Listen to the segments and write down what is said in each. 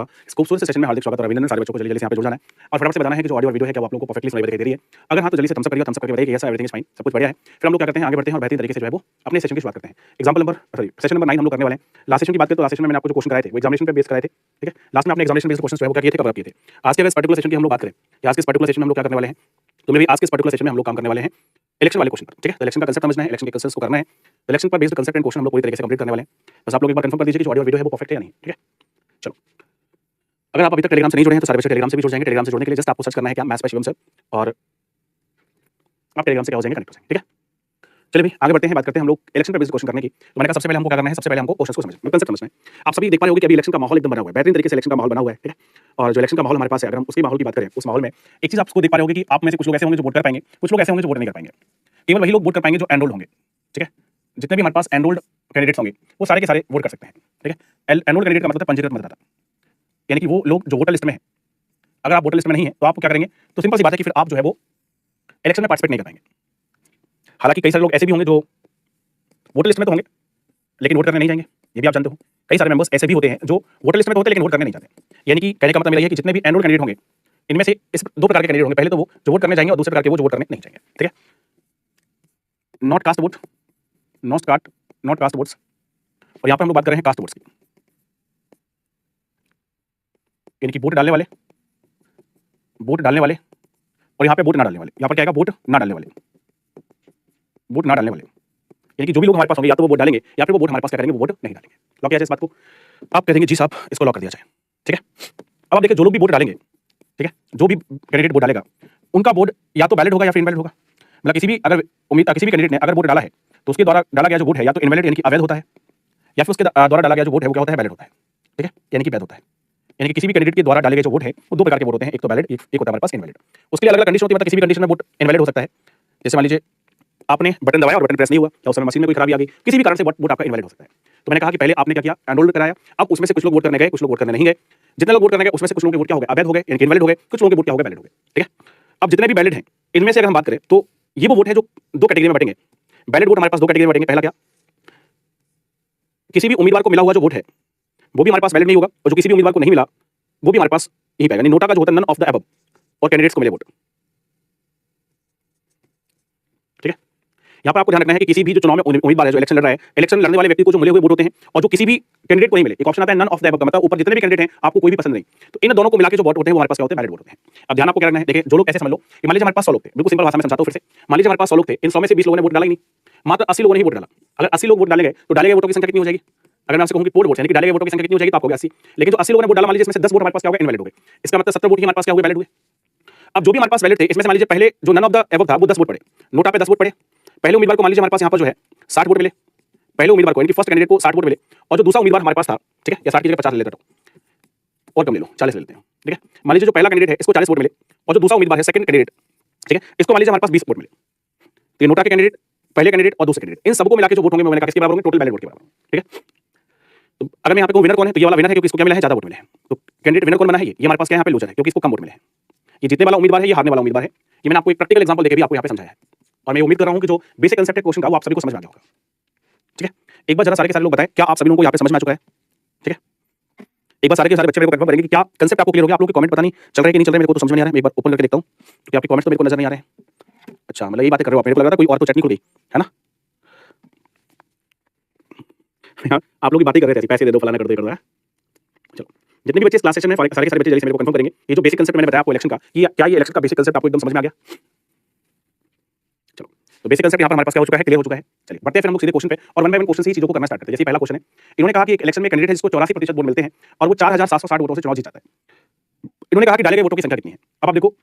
इस खूबसूरत से सेशन में हार्दिक स्वागत और अभिनंदन सारे बच्चों को जल्दी से यहाँ पे जुड़ जाना है और फटाफट से बताना है कि जो ऑडियो और वीडियो है क्या आप लोगों को परफेक्टली सुनाई दिखाई दे रही है। अगर हाँ तो जल्दी से थम्स अप करिए, थम्स अप करके बताइए कि यस एवरीथिंग इज फाइन, सब कुछ बढ़िया है। फिर हम लोग क्या करते हैं, आगे बढ़ते हैं और बेहतरीन तरीके से जो है वो अपने सेशन की शुरुआत करते हैं। एग्जांपल नंबर सेशन नंबर 9 हम लोग करने वाले हैं। लास्ट सेशन की बात करें तो लास्ट सेशन में मैंने आपको जो क्वेश्चन कराए थे वो एग्जामिनेशन पे बेस कराए थे, ठीक है। लास्ट में आपने एग्जामिनेशन बेस्ड क्वेश्चन जो है वो क्या किए थे, कवर किए थे। आज के इस पर्टिकुलर सेशन की हम लोग बात करें, आज के इस पर्टिकुलर सेशन में हम लोग क्या करने वाले हैं, तो मेरी आज के इस पर्टिकुलर सेशन में हम लोग काम करने वाले हैं इलेक्शन वाले क्वेश्चन पर, ठीक है। इलेक्शन का कंसेप्ट समझना है, इलेक्शन के कंसेप्ट्स को करना है, इलेक्शन पर बेस्ड कंसेप्ट एंड क्वेश्चन हम लोग पूरी तरीके से कंप्लीट करने वाले हैं। बस आप लोग एक बार कंफर्म कर दीजिए कि जो ऑडियो वीडियो है वो परफेक्ट है या नहीं, ठीक है। चलो, अगर आप अभी तक टेलीग्राम से नहीं जुड़े हैं तो सारे बच्चे टेलीग्राम से भी जुड़ जाएंगे। टेलीग्राम से जुड़ने के लिए जस्ट आपको सर्च करना है क्या, मैथ्स बाय शिवम सर, और आप टेलीग्राम से क्या हो जाएंगे, कनेक्ट हो जाएंगे, ठीक है। चलिए भाई आगे बढ़ते हैं, बात करते हैं हम लोग इलेक्शन पर बेस्ड क्वेश्चन करने की। तो मैंने कहा सबसे पहले हमको क्या करना है, सबसे पहले हमको क्वेश्चन को समझना, कंसेप्ट समझना है। आप सभी देख पा रहे होंगे कि अभी इलेक्शन का माहौल एकदम बना हुआ है, बेहतरीन तरीके से इलेक्शन का माहौल बना हुआ है, ठीक है। और जो इलेक्शन का माहौल हमारे पास है, अगर हम उसके माहौल की बात करें, उस माहौल में एक चीज आपको देख पा रहे होंगे कि आप में से कुछ लोग ऐसे होंगे जो वोट कर पाएंगे, कुछ लोग ऐसे होंगे जो वोट नहीं कर पाएंगे। केवल वही लोग वोट कर पाएंगे जो एनरोल्ड होंगे, ठीक है। जितने भी हमारे पास एनरोल्ड कैंडिडेट्स होंगे वो सारे के सारे वोट कर सकते हैं, ठीक है। एनरोल्ड कैंडिडेट का मतलब है पंजीकृत मतदाता, यानी कि वो लोग जो वोटर लिस्ट में है। अगर आप वोटर लिस्ट में नहीं है तो आप क्या करेंगे, तो सिंपल सी बात है कि फिर आप जो है वो इलेक्शन में पार्टिसिपेट नहीं कर पाएंगे। हालांकि कई सारे लोग ऐसे भी होंगे जो वोटर लिस्ट में तो होंगे लेकिन वोट करने नहीं जाएंगे, ये भी आप जानते हो। कई सारे मेंबर्स ऐसे भी होते हैं जो वोटर लिस्ट में तो होते हैं लेकिन वोट करने नहीं जाते। यानी कि कहने का मतलब मेरा ये है कि जितने भी एनरोल्ड कैंडिडेट होंगे इनमें से इस दो प्रकार के कैंडिडेट होंगे, पहले तो वो जो वोट करने जाएंगे और दूसरे प्रकार के वो जो वोट करने नहीं जाएंगे, ठीक है। Not cast vote, not cast votes, और यहाँ पर हम लोग बात कर रहे हैं कास्ट वोट्स की, यानी कि वोट डालने वाले, वोट डालने वाले, और यहाँ पे वोट ना डालने वाले। यहाँ पर क्या आएगा, वोट ना डालने वाले, वोट ना डालने वाले, यानी कि जो भी लोग हमारे पास होंगे या तो वो वोट डालेंगे या फिर वो वोट हमारे पास क्या करेंगे, वो वोट नहीं डालेंगे। लॉक किया जाए इस बात को, आप कह देंगे जी साहब इसको लॉक कर दिया जाए, ठीक है। अब आप देखिए जो लोग भी वोट डालेंगे, ठीक है, जो भी कैंडिडेट वोट डालेगा उनका वोट या तो वैलिड होगा या फिर इनवैलिड होगा। मतलब किसी भी अगर किसी भी कैंडिडेट ने अगर वोट डाला है तो उसके द्वारा डाला गया जो वोट है या तो इनवैलिड यानी कि अवैध होता है, या फिर उसके द्वारा डाला गया जो वोट है वो क्या होता है, वैलिड होता है, ठीक है, यानी कि वैध होता है। यानी कि किसी भी कैंडिडेट के द्वारा डाले गए जो वोट है वो दो प्रकार के वोट होते हैं, एक तो वैलिड, एक होता है हमारे पास इनवैलिड। उसके लिए अलग अलग कंडीशन होती है, मतलब किसी भी कंडीशन में वोट इनवैलिड हो सकता है। जैसे मान लीजिए आपने बटन दबाया और बटन प्रेस नहीं हुआ, या उस समय मशीन में कोई खराबी आ गई, किसी भी कारण से वोट आपका इनवैलिड हो सकता है। तो मैंने कहा कि पहले आपने क्या किया, एनरोल कराया, अब उसमें से कुछ लोग वोट करने गए, कुछ लोग वोट करने नहीं गए। जितने लोग वोट करने गए उसमें से कुछ लोगों के वोट क्या हो गए, अवैध हो गए, यानी कि इनवैलिड हो गए, कुछ लोगों के वोट क्या हो गए, वैलिड हो गए, ठीक है। अब जितने भी वैलिड हैं इनमें से अगर हम बात करें तो ये वो वोट है जो दो कैटेगरी में बटेंगे। वैलिड वोट हमारे पास दो कैटेगरी में बटेंगे। पहला क्या, किसी भी उम्मीदवार को मिला हुआ जो वोट है वो भी हमारे पास वैलिड नहीं होगा, और जो किसी भी उम्मीदवार को नहीं मिला वो भी हमारे पास यही पाएगा, यानी नोटा का जो होता है नन ऑफ द अबव, और कैंडिडेट्स को मिले वोट, ठीक है। यहाँ पर आपको ध्यान रखना है कि किसी भी जो चुनाव में उम्मीदवार है, जो इलेक्शन लड़ रहा है, इलेक्शन लड़ने वाले व्यक्ति को जो मिले हुए वोट होते हैं और जो किसी भी कैंडिडेट को नहीं मिले, एक ऑप्शन आता है नन ऑफ द अबव का, मतलब ऊपर जितने भी कैंडिडेट हैं आपको कोई भी पसंद नहीं, तो इन दोनों को मिला के जो वोट होते हैं वो हमारे पास क्या होते हैं, वैलिड वोट होते हैं। अब ध्यान आपको क्या रखना है, देखिए जो लोग ऐसे समझ लो कि मान लीजिए हमारे पास 100 लोग थे, बिल्कुल सिंपल भाषा में समझाता हूं फिर से। मान लीजिए हमारे पास 100 लोग थे, इन 100 में से 20 लोगों ने वोट डाला ही नहीं, मात्र 80 लोगों ने ही वोट डाला। अगर 80 लोग वोट डाले गए तो डाले गए वोटों की संख्या कितनी हो जाएगी, अगर मैं आपसे कहूं कि पोल वोट यानी कि डाले गए वोटों की संख्या कितनी हो जाएगी, तो आपको 80। लेकिन जो 80 लोगों ने वोट डाला, मान लीजिए इसमें से 10 वोट हमारे पास क्या हो गए, इनवैलिड हो गए। इसका मतलब 70 वोट ही हमारे पास क्या हुए, वैलिड हुए। अब जो भी हमारे पास वैलिड थे इसमें से मान लीजिए पहले जो नन ऑफ द अबव था वो 10 वोट पड़े, नोटा पे 10 वोट पड़े। पहले उम्मीदवार को मान लीजिए हमारे पास यहाँ पर जो है 60 वोट मिले, पहले उम्मीदवार को यानी कि फर्स्ट कैंडिडेट को 60 वोट मिले, और जो दूसरा उम्मीदवार हमारे पास था, ठीक है, या 60 की जगह 50 ले लेता हूं, और कम ले लो 40 ले लेते हैं, ठीक है। मान लीजिए जो पहला कैंडिडेट है इसको 40 वोट मिले, और जो दूसरा उम्मीदवार है सेकंड कैंडिडेट, ठीक है, इसको मान लीजिए हमारे पास 20 वोट मिले। तो ये नोटा के कैंडिडेट, पहले कैंडिडेट और दूसरे कैंडिडेट, इन सबको मिला के जो वोट होंगे मैंने कहा किसके बराबर होंगे, टोटल वैलिड वोट के बराबर, ठीक है। तो अगर मैं यहाँ पे कहूं विनर कौन है, तो ये वाला विनर है क्योंकि इसको क्या मिला है, ज्यादा वोट मिले हैं। तो कैंडिडेट विनर कौन बना है, ये हमारे पास क्या है, यहाँ पे लूजर है क्योंकि इसको कम वोट मिले हैं। ये जीतने वाला उम्मीदवार है, ये हारने वाला उम्मीदवार है। ये मैंने आपको एक प्रैक्टिकल एग्जांपल देकर भी आपको यहाँ पे समझाया है, और मैं उम्मीद कर रहा हूँ कि जो बेसिक कांसेप्ट है क्वेश्चन का वो आप सभी को समझ में आ गया होगा, ठीक है। एक बार जरा सारे के सारे लोग बताएं क्या आप सभी लोगों को यहाँ पे समझ में आ चुका है, ठीक है। एक बार सारे के सारे बच्चे मेरे को कंफर्म करेंगे कि क्या कांसेप्ट आपको क्लियर हो गया। आप लोग के कमेंट पता नहीं चल रहे कि नहीं चल रहे, मेरे को तो समझ में नहीं आ रहा है। मैं एक बार ओपन करके देखता हूँ क्योंकि आपके कमेंट्स तो मेरे को नजर नहीं आ रहे हैं। अच्छा, मतलब ये बातें कर रहे हो आप, मेरे को लग रहा था कोई और तो चटनी खुल गई है ना। आप लोग की बातें कर रहे थे, पैसे दे दो, फलाना कर दो, कर दो। चलो, जितने भी बच्चे इस क्लास सेशन में सारे के सारे बच्चे जल्दी से मेरे को कंफर्म करेंगे ये जो बेसिक कांसेप्ट मैंने बताया आपको इलेक्शन का, कि क्या ये इलेक्शन का बेसिक कांसेप्ट आपको एकदम समझ में आ गया। चलो, तो बेसिक कांसेप्ट यहाँ पर हमारे पास क्या हो चुका है, क्लियर हो चुका है। चलिए बढ़ते हैं फिर हम लोग सीधे क्वेश्चन पे, और वन बाय वन क्वेश्चन से ही चीजों को करना स्टार्ट करते हैं। जैसे पहला क्वेश्चन है, इन्होंने कहा कि एक इलेक्शन में कैंडिडेट है जिसको 84% वोट मिलते हैं और वो 4760 वोटों से चुनाव जीत जाता है। इन्होंने कहा कि डाले गए वोटों की संख्या कितनी है। अब आप देखो,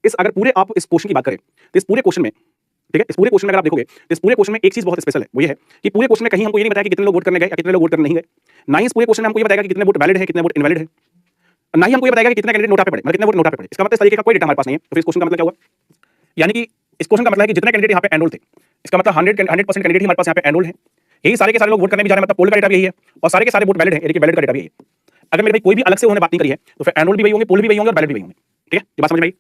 इस अगर पूरे आप इस क्वेश्चन की बात करें तो इस पूरे क्वेश्चन में, ठीक है, इस पूरे क्वेश्चन में अगर आप देखोगे तो इस पूरे क्वेश्चन में एक चीज बहुत स्पेशल है, वो ये है कि पूरे क्वेश्चन में कहीं हमको ये नहीं बताया कि कितने लोग वोट करने गए या कितने लोग वोट करने नहीं गए। ना ही इस पूरे क्वेश्चन में हमको ये बताएगा कि कितने वोट वैलिड है, कितने वोट इनवैलिड है, ना ही हमको ये बताएगा कि कितने कैंडिडेट नोटा पे पड़े, मतलब कितने वोट नोटा पे पड़े। इसका मतलब इस तरीके का कोई डेटा हमारे पास नहीं है। तो इस क्वेश्चन का मतलब क्या हुआ, यानी कि इस क्वेश्चन का मतलब है कि जितने कैंडिडेट यहाँ पे एनरोल थे, इसका मतलब 100% कैंडिडेट ही हमारे पास यहाँ पे एनरोल है। यही सारे के सारे लोग वोट करने भी जा रहे हैं, मतलब पोल का डेटा भी यही है, और सारे के सारे वोट वैलिड है, यानी कि वैलिड का डेटा भी यही है। अगर मेरे भाई कोई भी अलग से उन्होंने बात नहीं करी है तो फिर एनरोल भी वही होंगे, पोल भी वही होंगे और वैलिड भी वही होंगे, ठीक है। ये बात समझ में आई।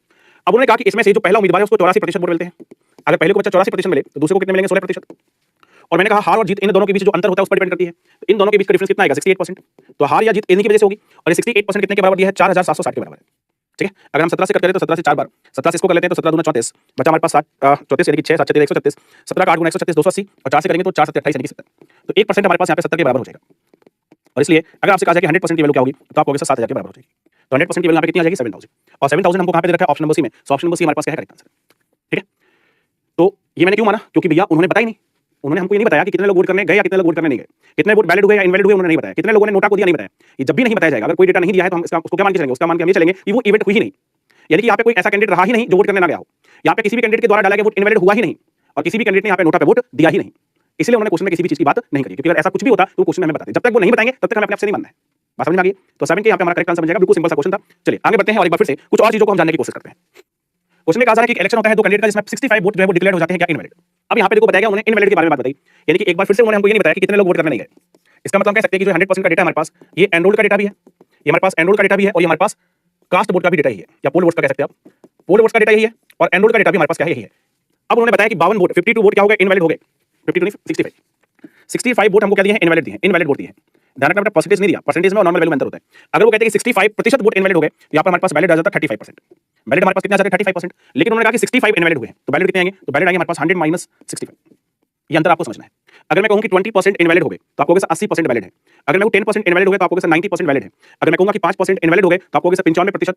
अब उन्होंने कहा कि इसमें से जो पहला उम्मीदवार है उसको 84% वोट मिलते हैं। अगर पहले को बच्चा 84% मिले तो दूसरे को कितने मिलेंगे, 16%। और मैंने कहा हार और जीत इन दोनों के बीच जो अंतर होता है उस पर डिपेंड करती है। तो इन दोनों के बीच का डिफरेंस कितना आएगा 68%। तो हार या जीत इन्हीं की वजह से होगी और ये 68% कितने के बराबर दिया है 4760 के बराबर है। ठीक है, अगर हम 17 से कट करें तो 17 से 4 बार 17 से इसको कर लेते हैं तो 17 दूना 34 बचा हमारे पास 34 यानी कि 6 7 6 136 17 का 8 गुना 136 280 और 4 से करेंगे तो 4 7 28 यानी कि 70। तो 1% हमारे पास यहाँ पे 70 के बराबर हो जाएगा। और इसलिए अगर आपसे कहा जाए कि 100% की वैल्यू क्या होगी तो आपको 7000 के बराबर हो जाएगी। तो 100% की वैल्यू यहाँ पे कितनी आ जाएगी 7000 और 7000 हमको कहाँ पे दे रखा है ऑप्शन नंबर सी में। सो ऑप्शन नंबर सी हमारे पास क्या है करेक्ट आंसर। ठीक है, तो ये मैंने क्यों माना क्योंकि भैया उन्होंने बताया नहीं, उन्होंने हमको ये नहीं बताया कि कितने लोग वोट करने गए या कितने लोग वोट करने नहीं गए, कितने वोट वैलिड हुए या इनवैलिड हुए उन्होंने नहीं बताया, कितने लोगों ने नोटा को दिया नहीं बताया। ये जब भी नहीं बताया जाएगा, अगर कोई डेटा नहीं दिया है तो हम उसको क्या मान के चलेंगे, उसका मान के हम ये चलेंगे कि वो इवेंट हुई ही नहीं, यानी कि यहाँ पे कोई ऐसा कैंडिडेट रहा ही नहीं जो वोट करने ना गया हो, यहाँ पे किसी भी कैंडिडेट के द्वारा डाला गया वोट इनवैलिड हुआ ही नहीं और किसी भी कैंडिडेट ने यहाँ पे नोटा पे वोट दिया ही नहीं। इसलिए उन्होंने क्वेश्चन में किसी भी चीज की बात नहीं करी, क्योंकि अगर ऐसा कुछ भी होता तो क्वेश्चन में हमें बताते, जब तक वो नहीं बताएंगे तब तक हमें अपने आप से नहीं मानना है। बात समझ में आ गई? तो 7 के यहाँ पे हमारा करेक्ट आंसर बन जाएगा। बिल्कुल सिंपल सा क्वेश्चन था। चलिए आगे बढ़ते हैं और एक बार फिर से कुछ और चीजों को हम जानने की कोशिश करते हैं। क्वेश्चन में कहा जा रहा है कि इलेक्शन होता है दो कैंडिडेट का जिसमें 65 वोट जो है वो डिक्लेयर हो जाते हैं क्या इनवैलिड। अब यहाँ पे देखो बताया उन्होंने इनवैलिड के बारे में बात बताई, यानी कि एक बार फिर से उन्होंने हमको ये नहीं बताया कि कितने लोग वोट करने नहीं गए। इसका मतलब कह सकते हैं कि जो 100% का डेटा हमारे पास ये एनरोल्ड का डेटा भी है, ये हमारे पास एनरोल्ड का डेटा भी है और ये हमारे पास कास्ट वोट का भी डेटा ही है या पोल वोट्स का कह सकते हैं आप। पोल वोट्स का डेटा यही है और एनरोल्ड का डेटा भी हमारे पास क्या है यही है। अब उन्होंने बताया कि 52 वोट 52 वोट क्या हो गए इनवैलिड हो गए, 52 नहीं 65 वोट हमको क्या दिए हैं इनवैलिड दिए हैं, इनवैलिड वोट दिए हैं। ध्यान रखना परसेंटेज नहीं दिया, परसेंटेज में और नॉर्मल वैल्यू में अंतर होता है। अगर वो कहते हैं कि 65% वोट इनवैलिड हो गए तो यहाँ पर हमारे पास वैलिड आ जाता है 35%। वैलिड हमारे पास कितना आ जाता है 35%, लेकिन उन्होंने कहा कि 65 इनवैलिड हुए हैं तो वैलिड कितने आएंगे, तो वैलिड आएंगे हमारे पास 100 माइनस 65। ये अंतर आपको समझना है। अगर मैं कहूं कि 20% इनवैलिड हो गए तो आपको 80% वैलिड है। अगर मैं कहूं 10% इनवैलिड हो गए तो आपको 90% वैलिड है। अगर मैं कहूंगा कि 5% इनवैलिड हो गए तो आपको 95%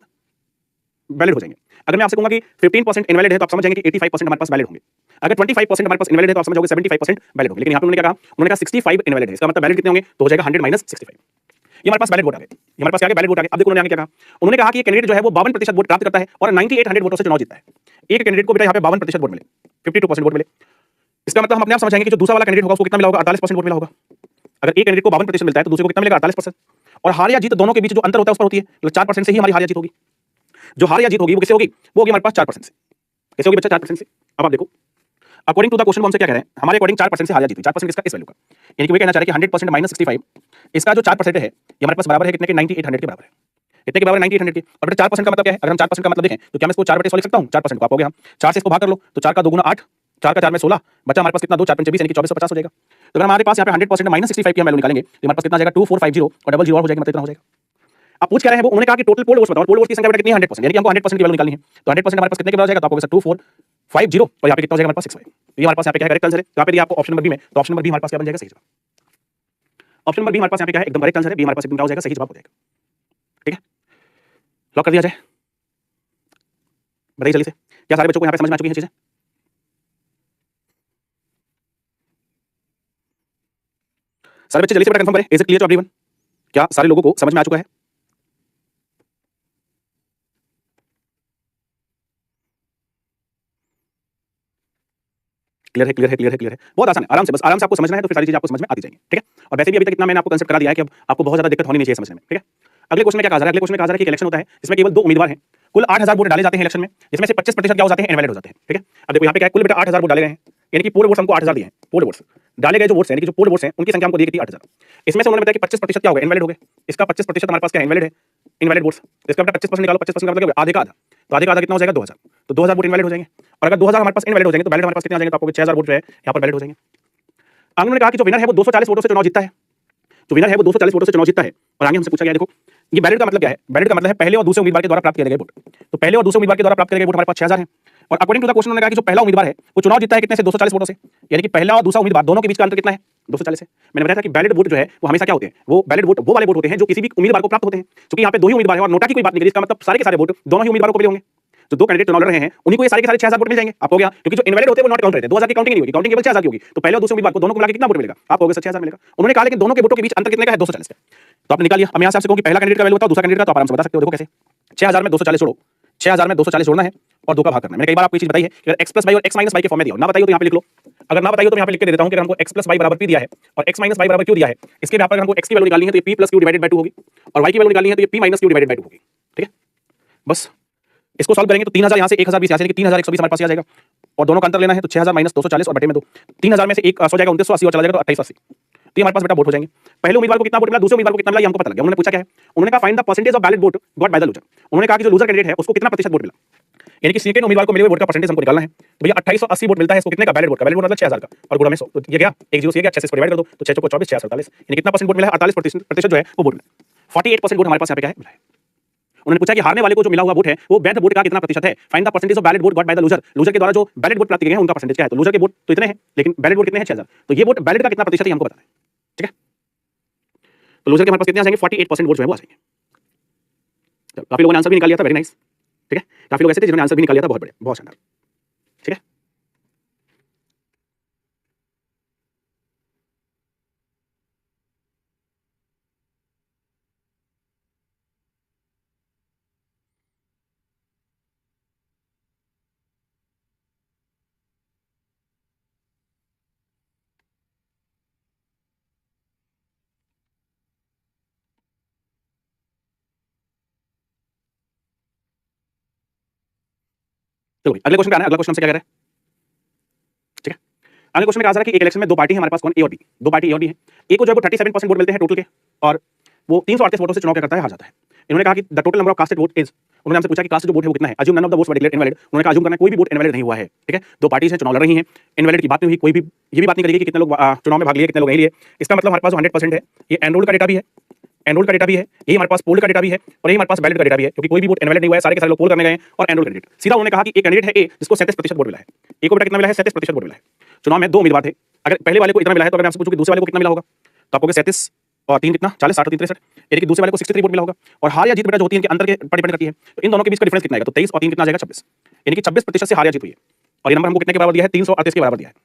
वैलिड हो जाएंगे। अगर मैं आपसे कहूंगा कि 15% इनवैलिड है तो आप समझ जाएंगे कि 85% हमारे पास वैलिड होंगे। अगर 25% हमारे पास इनवैलिड है तो आप समझ जाओगे 75% वैलिड होंगे। लेकिन यहाँ पे उन्होंने क्या कहा, उन्होंने कहा 65 इनवैलिड है, इसका मतलब वैलिड कितने होंगे तो हो जाएगा 100 माइनस 65। ये हमारे पास वैलिड वोट आ गए, ये हमारे पास क्या वैलिड वोट आ गए। अब देखो उन्होंने क्या कहा, उन्होंने कहा कि कैंडिडेट जो है वो 52% वोट प्राप्त करता है और 9800 वोटों से चुनाव जीतता है। एक कैंडिडेट को बेटा यहाँ पे 52% वोट मिले, 52% वोट मिले। इसका मतलब हम अपने आप समझ जाएंगे कि जो दूसरा वाला कैंडिडेट होगा उसको कितना मिला होगा 48% वोट मिला होगा। अगर एक कैंडिडेट को 52% मिलता है तो दूसरे को कितना मिलेगा 48%। और हार या जीत दोनों के बीच जो अंतर होता है उस पर होती है, मतलब 4% से ही हमारी हार या जीत होगी। जो हार या जीत होगी वो किससे होगी, वो होगी हमारे पास 4% से। कैसे होगी बच्चा 4% से। अब आप देखो अकॉर्डिंग टू द क्वेश्चन हमसे क्या कह रहे हैं, हमारे अकॉर्डिंग 4% से हार या जीत, 4% किसका इस वैल्यू का, यानी कि वो कहना चाह रहे हैं कि 100% माइनस 65 इसका जो 4% है ये हमारे पास बराबर है कितने के 9800 के बराबर है। कितने के बराबर 9800 के। और बेटा 4% का मतलब क्या है, अगर हम 4% का मतलब देखें तो क्या मैं इसको 4 बटे 100 लिख सकता हूं। 4% को आप हो गया 4 से इसको भाग कर लो तो 4 का 2 गुना 8, 4 का 4 में 16 बचा हमारे पास कितना 2 4 5 20 यानी कि 2450 हो जाएगा। तो अगर हमारे पास यहाँ पे 100% माइनस 65 की वैल्यू निकालेंगे तो हमारे पास कितना आ जाएगा 2450 और डबल 0 और हो जाएगा, मतलब इतना हो जाएगा। आप पूछ क्या रहे हैं वो, उन्होंने कहा कि टोटल पोल वोट्स बताओ, पोल वोट्स की संख्या बेटा कितनी है 100%, यानी कि हमको 100% की वैल्यू निकालनी है। तो 100% हमारे पास कितने के बराबर हो जाएगा, तो आपको 2450 और यहाँ पे कितना हो जाएगा हमारे पास 65। तो ये हमारे पास यहाँ पे क्या है करेक्ट आंसर है। तो यहाँ पे आपको ऑप्शन नंबर बी में, तो ऑप्शन नंबर बी हमारे पास क्या बन जाएगा सही जवाब। ऑप्शन नंबर बी हमारे पास यहाँ पे क्या है एकदम करेक्ट आंसर है, बी हमारे पास एकदम क्या हो जाएगा सही जवाब हो जाएगा। ठीक है, लॉक कर दिया जाए। बताइए जल्दी से, क्या सारे बच्चों को यहाँ पे समझ में आ चुकी है चीजें। सारे बच्चे जल्दी से बेटा कंफर्म करें, is it clear to everyone, क्या सारे लोगों को समझ में आ चुका है। क्लियर है, क्लियर है, क्लियर है, क्लियर है। बहुत आसान है, आराम से बस आराम से आपको समझना है तो फिर सारी चीजें आपको समझ में आती जाएंगी। ठीक है, और वैसे भी अभी तक इतना मैंने आपको कंसेप्ट करा दिया है कि अब आपको बहुत ज्यादा दिक्कत होनी नहीं चाहिए समझने में। ठीक है, अगले क्वेश्चन में क्या कहा जा रहा है, अगले क्वेश्चन में कहा जा रहा है कि इलेक्शन होता है जिसमें केवल 2 उम्मीदवार हैं, कुल 8000 वोट डाले जाते हैं इलेक्शन में, जिसमें से 25% क्या हो जाते हैं इनवैलिड हो जाते हैं। ठीक है, अब देखो यहाँ पे क्या है, कुल बेटा 8000 वोट डाले गए हैं, यानी कि पोल वोट्स हमको 8000 दिए हैं। पोल वोट्स डाले गए जो वोट्स हैं, यानी कि जो पोल वोट्स हैं उनकी संख्या हमको दी गई थी 8000। इसमें से उन्होंने बताया कि 25% क्या हो गया इनवैलिड हो गए। इसका 25% हमारे पास क्या है इनवैलिड है, इनवैलिड वोट्स। इसका बेटा 25% निकालो, 25% का मतलब आधे का आधा, तो आधे का आधा कितना हो जाएगा 2000। तो 2000 वोट इनवैलिड हो जाएंगे और अगर 2000 हमारे पास इनवैलिड हो जाएंगे तो वैलिड हमारे पास कितने आ जाएंगे, तो आपको 6000 वोट जो है यहाँ पर वैलिड हो जाएंगे। आगे उन्होंने कहा कि जो विनर है वो 240 वोटों से चुनाव जीतता है, जो विनर है वो 240 वोटों से चुनाव जीतता है। और आगे हमसे पूछा गया देखो ये वैलिड का मतलब क्या है, वैलिड का मतलब है पहले और दूसरे उम्मीदवार के द्वारा प्राप्त किए गए वोट। तो पहले और दूसरे उम्मीदवार के द्वारा प्राप्त किए गए वोट हमारे पास 6000 है और अकॉर्डिंग टू द क्वेश्चन उन्होंने कहा कि जो पहला उम्मीदवार है वो चुनाव जीतता है कितने से 240 वोटों से, यानी कि पहला और दूसरा उम्मीदवार दोनों के बीच का अंतर कितना है 240 है। मैंने बताया था कि वैलिड वोट जो है वो हमेशा क्या होते हैं, वो वैलिड वोट वो वाले वोट होते हैं जो किसी भी उम्मीदवार को प्राप्त होते हैं। क्योंकि यहाँ पे 2 ही उम्मीदवार है और नोटा की कोई बात नहीं करी, इसका मतलब सारे के सारे वोट दोनों ही उम्मीदवारों को मिले होंगे। जो 2 कैंडिडेट चुनाव लड़ रहे हैं उन्हीं को ये सारे के सारे 6000 वोट मिल जाएंगे। आप हो गया, क्योंकि जो इनवैलिड होते हैं वो नॉट काउंट रहते हैं, 2000 की काउंटिंग नहीं होगी, काउंटिंग केवल 6000 की होगी। तो पहले और दूसरे उम्मीदवार को दोनों को मिला के कितना वोट मिलेगा, आप हो गए 6000 मिलेगा। उन्होंने कहा लेकिन दोनों के वोटों के बीच अंतर कितने का है 240 का। तो आप निकालिए। अब यहाँ से आपसे कहूं कि पहला कैंडिडेट का वैल्यू होता है दूसरा कैंडिडेट का, तो आप आराम से बता सकते हो। देखो कैसे 6000 में 240 जोड़ो, 6000 में 240 जोड़ना है और 2 का भाग करना है। मैंने कई बार आपको ये चीज बताई है कि अगर x प्लस वाई और x माइनस वाई के फॉर्म में दिया हो, ना बताइए तो यहाँ पे लिख लो। अगर ना बताइए तो यहाँ पे लिख के देता हूँ कि हमको x प्लस वाई बराबर p दिया है और x माइनस वाई बराबर q दिया है, इसके यहाँ पर हमको x की वैल्यू निकालनी है तो ये p plus q divided by 2 होगी और y की वैल्यू निकालनी है तो ये p minus q divided by 2 होगी। ठीक है, बस इसको सॉल्व करेंगे तो 3000 यहाँ से 1020 यहाँ से 3120 हमारे पास आ जाएगा और दोनों का अंतर लेना है तो 6000 माइनस 240 और बटे में 2, 3000 में से 1 सो जाएगा 2980 और चला जाएगा तो 2880। तो ये हमारे पास बेटा वोट हो जाएंगे। पहले उम्मीदवार को कितना वोट मिला, दूसरे उम्मीदवार को कितना मिला, ये हमको पता लग गया। उन्होंने पूछा क्या है, उन्होंने कहा find the percentage of valid vote got by the loser. उन्होंने कहा कि जो लूजर कैंडिडेट है उसको कितना प्रतिशत वोट मिला, यानी कि सेकंड उम्मीदवार को मिले हुए वोट का परसेंटेज हमको निकालना है। तो भैया 2880 वोट मिलता है इसको, कितने का, वैलिड वोट का, वैलिड वोट मतलब 6000 का, और गुणा में 100, तो ये गया 1 0 से गया, 6 से इसको डिवाइड कर दो तो 6 को 24, 6 48, यानी कितना परसेंट वोट मिला है, 48% जो है वो वोट मिला। 48% वोट हमारे पास यहाँ पे क्या है, मिला है। उन्होंने पूछा कि हारने वाले को जो मिला हुआ वोट है वो वैध वोट का कितना प्रतिशत है, find the percentage of valid vote got by the loser. Loser के द्वारा जो वैलिड वोट प्राप्त किए गए हैं उनका परसेंटेज क्या है, तो लूजर के वोट तो इतने हैं लेकिन वैलिड वोट कितने हैं, 6000, तो ये वोट वैलिड का कितना प्रतिशत है हमको बताना है, ठीक है। तो लूजर के हमारे पास कितने आ जाएंगे, 48% वोट जो है वो आ जाएंगे। चलो, काफी लोगों ने आंसर भी निकाल लिया था, वेरी नाइस, ठीक है। काफी लोग ऐसे थे जिन्होंने आंसर भी निकाल लिया था, बहुत बड़े, बहुत शानदार, ठीक है। चलो भाई, अगले क्वेश्चन पे आना है। अगला क्वेश्चन हमसे क्या कह रहा है, ठीक है। अगले क्वेश्चन में कहा जा रहा है कि एक इलेक्शन में दो पार्टी है हमारे पास, कौन, ए और बी, दो पार्टी ए और बी है। ए को जो है वो 37% वोट मिलते हैं टोटल के, और वो 338 वोटों से चुनाव क्या करता है, हार जाता है। इन्होंने कहा कि the total number of casted vote is, उन्होंने हमसे पूछा कि कास्ट जो वोट है वो कितना है, assume none of the votes were declared invalid. उन्होंने कहा अज्यूम करना है कोई भी वोट इनवैलिड नहीं हुआ है, ठीक है। दो पार्टीज हैं, चुनाव लड़ रही हैं, इनवैलिड की बात नहीं हुई, कोई भी ये भी बात नहीं करेगी कि कितने लोग चुनाव में भाग लिए, कितने लोग नहीं लिए। इसका मतलब हमारे पास 100% है, ये एनरोल्ड का डेटा भी है, एनरोल का डेटा भी है, यही हमारे पास पोल का डेटा भी है, और यही हमारे पास वैलिड का डेटा भी है, क्योंकि कोई भी वोट इनवैलिड नहीं हुआ है, सारे के सारे लोग पोल करने गए हैं और एनरोल कैंडिडेट। सीधा उन्होंने कहा कि एक कैंडिडेट है ए जिसको 37% वोट मिला है। ए को बेटा कितना मिला है, 37% वोट मिला है। चुनाव में दो उम्मीदवार थे, अगर पहले वाले को इतना मिला है तो अगर मैं आपसे पूछूं कि दूसरे वाले को कितना मिला होगा, तो आपको 37 और 3 कितना, 40, 60 और 3 63, यानी कि दूसरे वाले को 63 वोट मिला होगा। और हार या जीत बेटा जो होती है इनके अंतर के पर डिपेंड करती है, तो इन दोनों के बीच का डिफरेंस कितना आएगा, तो 23 और 3 कितना आ जाएगा, 26, यानी कि 26% से हार या जीत हुई है। और ये नंबर हमको कितने के बराबर दिया है, 338 के बराबर दिया है।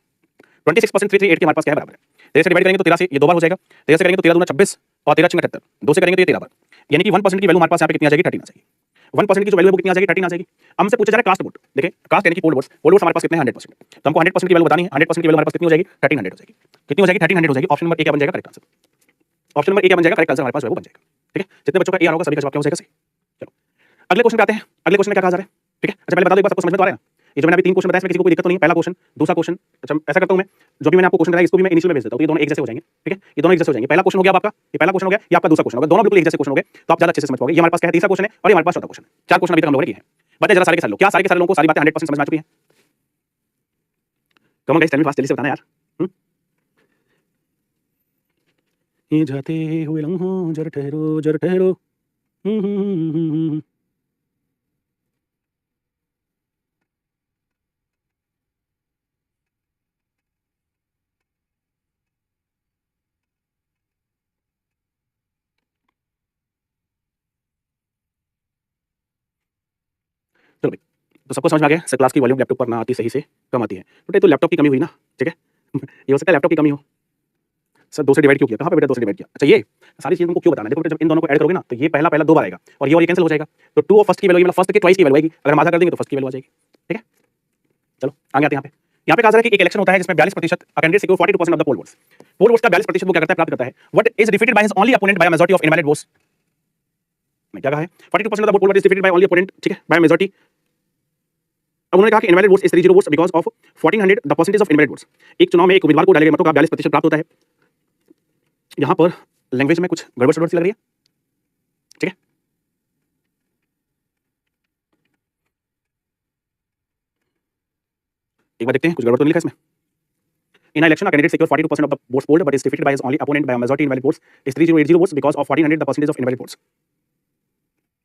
26.338 के हमारे पास क्या है, बराबर है। 13 से डिवाइड करेंगे तो 13 से ये दो बार हो जाएगा, 13 से करेंगे तो 13 दूना 26 और 13 छिंग 78, 2 से करेंगे तो ये 13 बार, यानी कि 1% की वैल्यू हमारे पास यहाँ पे कितनी आ जाएगी, 13 आ जाएगी। 1% की जो वैल्यू है वो कितनी आ जाएगी, 13 आ जाएगी। हमसे पूछा जा रहा है कास्ट वोट, देखिए कास्ट यानी कि पोल वोट्स, पोल वोट्स हमारे पास कितने हैं, 100%, तो हमको 100% की वैल्यू बतानी है। 100% की वैल्यू हमारे पास कितनी हो जाएगी, 1300 हो जाएगी। कितनी हो जाएगी, 1300 हो जाएगी। ऑप्शन नंबर ए क्या बन जाएगा, correct answer. Option number A क्या बन जाएगा, करेक्ट आंसर हमारे पास वो बन जाएगा, ठीक है। जितने बच्चों का ए आ रहा होगा सभी का जवाब क्या हो जाएगा, सही। चलो अगले क्वेश्चन पे आते हैं। अगले क्वेश्चन में क्या कहा जा रहा है, ठीक है। अच्छा पहले बता दो एक बार, सबको समझ में तो आ रहा है ना, ये जो मैंने अभी 3 क्वेश्चन बताया इसमें किसी को कोई दिक्कत तो नहीं है, पहला क्वेश्चन, दूसरा क्वेश्चन। अच्छा ऐसा करता हूं मैं, जो भी मैंने आपको क्वेश्चन बताया इसको भी मैं इनिशियल में भेज देता हूं, तो ये दोनों एक जैसे हो जाएंगे, ठीक है। ये दोनों एक जैसे हो जाएंगे। पहला क्वेश्चन हो गया आपका, ये पहला क्वेश्चन हो गया, ये आपका दूसरा क्वेश्चन हो गया, दोनों बिल्कुल एक जैसे क्वेश्चन हो गए, तो आप ज्यादा अच्छे से समझ पाओगे। ये हमारे पास क्या है, तीसरा क्वेश्चन है, और ये हमारे पास चौथा क्वेश्चन है। 4 क्वेश्चन अभी तक हम लोगों ने किए हैं। बताइए जरा सारे के सारे लोग, क्या सारे के सारे लोगों को सारी बातें 100% समझ में आ चुकी हैं। Come on guys, tell me fast, जल्दी से बताना यार। ये जाते हुए लम्हों जरा ठहरो, जरा ठहरो। चलो भाई, तो सबको समझ में आ गया, सर क्लास की वॉल्यूम लैपटॉप पर ना आती सही से कम आती है, तो लैपटॉप की कमी हुई ना, ठीक है। ये हो सकता है लैपटॉप की कमी हो। सर 2 से डिवाइड क्यों किया, कहाँ पे बेटा 2 से डिवाइड किया, अच्छा ये सारी चीज़ तुमको क्यों बताना है। देखो बेटा जब इन दोनों को ऐड करोगे ना तो ये पहला पहला 2 बार आएगा और ये कैंसिल हो जाएगा, तो 2 और फर्स्ट की वैल्यू मतलब फर्स्ट के ट्वाइस की वैल्यू आएगी, अगर हम आधा कर देंगे तो फर्स्ट की वैल्यू आ जाएगी, ठीक है। चलो आगे आते हैं। यहाँ पे कहा जा रहा है कि एक इलेक्शन होता है जिसमें 42% candidate secure 42% of the poll votes. Poll votes का 42% वो क्या करता है, प्राप्त करता है। What is defeated by his only opponent by majority of invalid votes. क्या कहा है, 42% of the poll vote is defeated by only opponent, ठीक है, बाय मेजॉरिटी। अब उन्होंने कहा कि invalid votes is 30 votes because of 1400 the percentage of invalid votes. एक चुनाव में एक उम्मीदवार को डाले गए मतों का 42% प्राप्त होता है। यहाँ पर लैंग्वेज में कुछ गड़बड़ सड़बड़ सी लग रही है, ठीक है। एक बार देखते हैं कुछ गड़बड़ तो नहीं लिखा इसमें। In an election, a candidate secured 42% of the votes polled, but is defeated by his only opponent by a majority invalid votes is 3080 votes because of 1400 the percentage of invalid votes.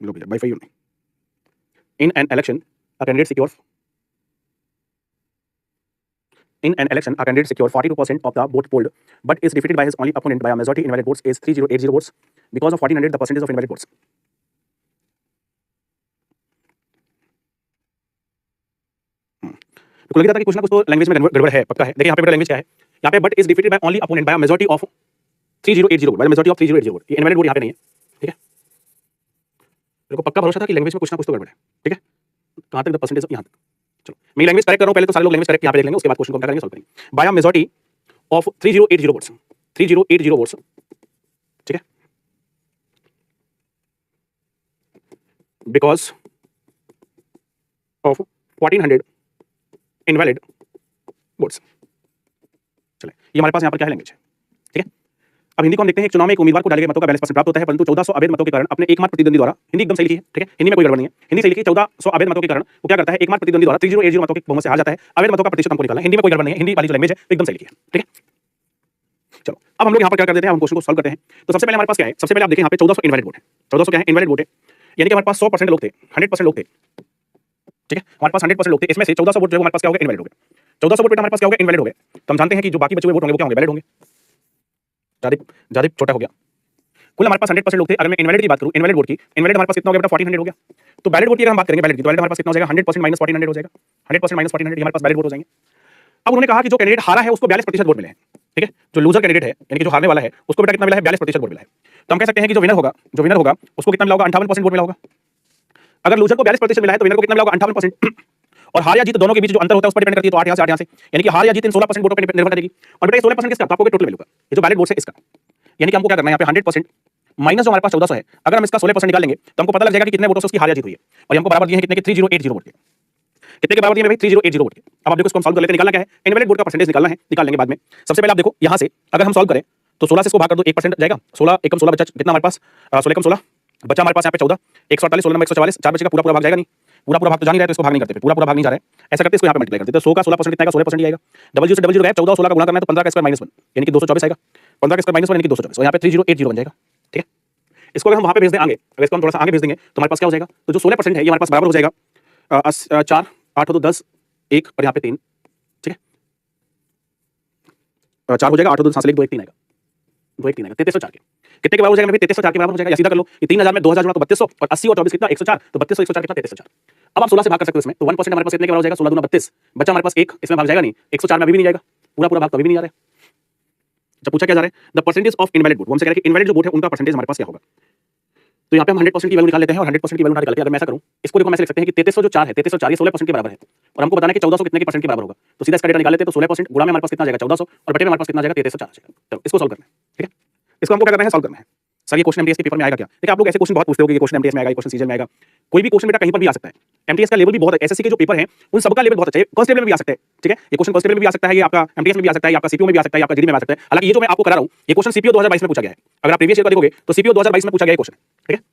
By 5 only. In an election, a candidate secures 42% of the vote polled, but is defeated by his only opponent by a majority invalid votes is 3080 votes because of 1400 the percentage of invalid votes. तो लग रहा था कि कुछ ना कुछ तो language में गड़बड़ है, पक्का है। देखिए यहाँ पे लैंग्वेज क्या है, यहाँ पे but is defeated by only opponent by a majority of 3080 vote, by majority of 3080 vote. ये इनवैलिड वोट यहाँ पे नहीं है, ठीक है। मेरे को पक्का भरोसा था कि लैंग्वेज में कुछ ना कुछ तो गड़बड़ है, ठीक है। कहाँ तक द परसेंटेज यहाँ तक। चलो मैं लैंग्वेज करेक्ट कर रहा हूँ, पहले तो सारे लोग लैंग्वेज करेक्ट यहाँ पे देख लेंगे, उसके बाद क्वेश्चन को क्या करेंगे, सॉल्व करेंगे। By a majority of 3080 votes, 3080 votes, ठीक है, बिकॉज ऑफ 1400 इनवैलिड वोट्स। चले ये हमारे पास यहाँ पर क्या है, लैंग्वेज है, ठीक है। अब हिंदी को हम देखते हैं, एक चुनाव में एक उम्मीदवार को डाले गए मतों का 42% प्राप्त होता है, परंतु 1400 अवैध मतों के कारण अपने एकमात्र प्रतिद्वंदी द्वारा, हिंदी एकदम सही लिखी है, ठीक है, हिंदी में कोई गड़बड़ नहीं है, हिंदी सही लिखी, 1400 अवैध मतों के कारण वो क्या करता है, एकमात्र प्रतिद्वंदी द्वारा 3080 मतों के बहुमत से हार जाता है। अवैध मतों का प्रतिशत हमको निकालना है, हिंदी में कोई गड़बड़ नहीं है, हिंदी वाली जो लैंग्वेज है एकदम सही लिखी है, ठीक है। चलो अब हम लोग यहाँ पर क्या कर देते हैं, हम क्वेश्चन को सॉल्व करते हैं। तो सबसे पहले हमारे पास क्या है, सबसे पहले आप देखें यहाँ पे 1400 इनवैलिड वोट है। 1400 क्या है, इनवैलिड वोट है, यानी कि हमारे पास 100% लोग थे, 100% लोग थे, ठीक है, हमारे पास 100% लोग थे, इसमें से 1400 वोट जो हमारे पास क्या हो गए, इनवैलिड हो गए। 1400 वोट हमारे पास क्या हो गए, इनवैलिड हो गए। तो हम जानते हैं कि जो बाकी बचे हुए वोट होंगे वो क्या होंगे, वैलिड होंगे। ज्यादा छोटा हो गया। कुल हमारे पास 100% लोग थे। अगर मैं इनवैलिड की बात करूं, इनवैलिड वोट की, इनवैलिड हमारे पास कितना हो गया बेटा, 1400 हो गया। तो वैलिड वोट की अगर हम बात करेंगे, वैलिड की, तो वैलिड हमारे पास कितना हो जाएगा, 100% माइनस 1400 हो जाएगा, 100% माइनस 1400 हमारे पास वैलिड वोट हो जाएंगे। अब उन्होंने कहा कि जो कैंडिडेट हारा है उसको 42% वोट मिले हैं, ठीक है, जो लूजर कैंडिडेट है यानी कि जो हारने वाला है उसको बेटा कितना मिला है, 42% वोट मिला है। तो हम कह सकते हैं कि जो विनर होगा उसको कितना मिला होगा, 58% वोट मिला होगा। अगर लूजर को 42% मिला है तो विनर को कितना मिला होगा, 58%। और हार या जीत दोनों के बीच जो अंतर होता है उस पर डिपेंड करती है, तो 8 यहाँ से 8 यहाँ से, यानी कि हार या जीत इन 16% वोटों पर निर्भर करेगी। और बेटा 16% किसका, आपको टोटल वैल्यू का, ये जो वैलिड वोट है इसका, यानी कि हमको क्या करना है यहाँ पे 100% माइनस जो हमारे पास 1400 है, अगर हम इसका 16% निकालेंगे तो हमको पता लग जाएगा कि कितने वोटों से उसकी हार या जीत हुई है। और हमको बराबर दिए हैं कितने के, 3080 वोट के। कितने के बराबर दिए भाई, 3080 वोट के। अब आप देखो इसको हम सॉल्व कर लेते हैं, निकालना क्या है, इनवैलिड वोट का परसेंटेज निकालना है, निकाल लेंगे बाद में। सबसे पहले आप देखो यहाँ से अगर हम सॉल्व करें तो 16 से इसको भाग कर दो, 1% जाएगा, 16 एकम 16 बचा कितना हमारे पास, 16 एकम 16 बचा हमारे पास यहाँ पे 14, 148, 16 नंबर 144, 4 बचेगा, पूरा भाग जाएगा नहीं, पूरा भाग तो जा नहीं रहा है, तो इसको भाग नहीं करते, पूरा भाग नहीं जा रहा है, ऐसा करते इसको यहाँ पे मल्टीप्लाई करते, तो 100 का 16% कितना आएगा, 16% ही आएगा। डबल जीरो से डबल जीरो गया, 14 और 16 का गुणा करना है तो 15 का स्क्वायर -1 यानी कि 224 आएगा, 15 का स्क्वायर -1 यानी कि 224, और यहाँ पे 3080 बन जाएगा, ठीक है। इसको अगर हम वहाँ पे भेज दें आगे, अगर इसको हम थोड़ा सा आगे भेज देंगे तो हमारे पास क्या हो जाएगा, तो जो 16% है ये हमारे पास बराबर हो जाएगा 4 8 हो तो 10 1 और यहाँ पे 3, ठीक है, 4 हो जाएगा, 8 हो तो 7 1 2 1 3 आएगा, 2 1 3 आएगा, 3304 के कितने के बराबर हो जाएगा, 3304 के बराबर हो जाएगा, या सीधा कर लो, ये 3000 में 2000 जुड़ा तो 3200 और 80 और 24 कितना 104, तो 3200 104 कितना 3304। अब आप 16 से भाग कर सकते हो इसमें, तो 1% हमारे पास कितने के बराबर हो जाएगा, 16 दूना 32, बचा हमारे पास 1, इसमें भाग जाएगा नहीं, 104 में अभी भी नहीं जाएगा, पूरा भाग कभी भी नहीं आ रहा है। जब पूछा क्या जा रहा है, the percentage of invalid vote, हमसे कह रहे हैं कि इनवैलिड जो वोट है उनका परसेंटेज हमारे पास क्या होगा। तो यहाँ पे हम 100% की वैल्यू निकाल लेते हैं और 100% की वैल्यू निकाल के अगर मैं ऐसा करूं, इसको देखो हम ऐसे लिख सकते हैं कि 3304 है, 3304 ये 16% के बराबर है, और हमको बताना है कि 1400 कितने के परसेंट के बराबर होगा। तो सीधा इसका डेटा निकाल लेते हैं, तो 16% गुणा में हमारे पास कितना जाएगा 1400 और बटे में हमारे पास कितना जाएगा 3304 जाएगा। चलो इसको सॉल्व करना है, ठीक है, इसको हमको क्या करना है, सॉल्व करना है। सर ये क्वेश्चन एमटीएस के पेपर में आएगा क्या, देखिए आप लोग ऐसे क्वेश्चन बहुत पूछते हो कि ये क्वेश्चन एमटीएस में आएगा, ये क्वेश्चन सीजन में आएगा, कोई भी क्वेश्चन बेटा कहीं पर भी आ सकता है। एमटीएस का लेवल भी बहुत है, एसएससी के जो पेपर हैं उन सबका लेवल बहुत अच्छा है, कांस्टेबल में भी आ सकता है, ठीक है, ये क्वेश्चन कांस्टेबल में भी आ सकता है, ये आपका एमटीएस में भी आ सकता है, आपका सीपीओ में भी आ सकता है, आपका जीडी में आ सकता है। हालांकि ये जो मैं आपको करा रहा हूं ये क्वेश्चन सीपीओ 2022 में पूछा गया है, अगर आप प्रीवियस ईयर का देखोगे तो सीपीओ 2022 में पूछा गया क्वेश्चन, ठीक है,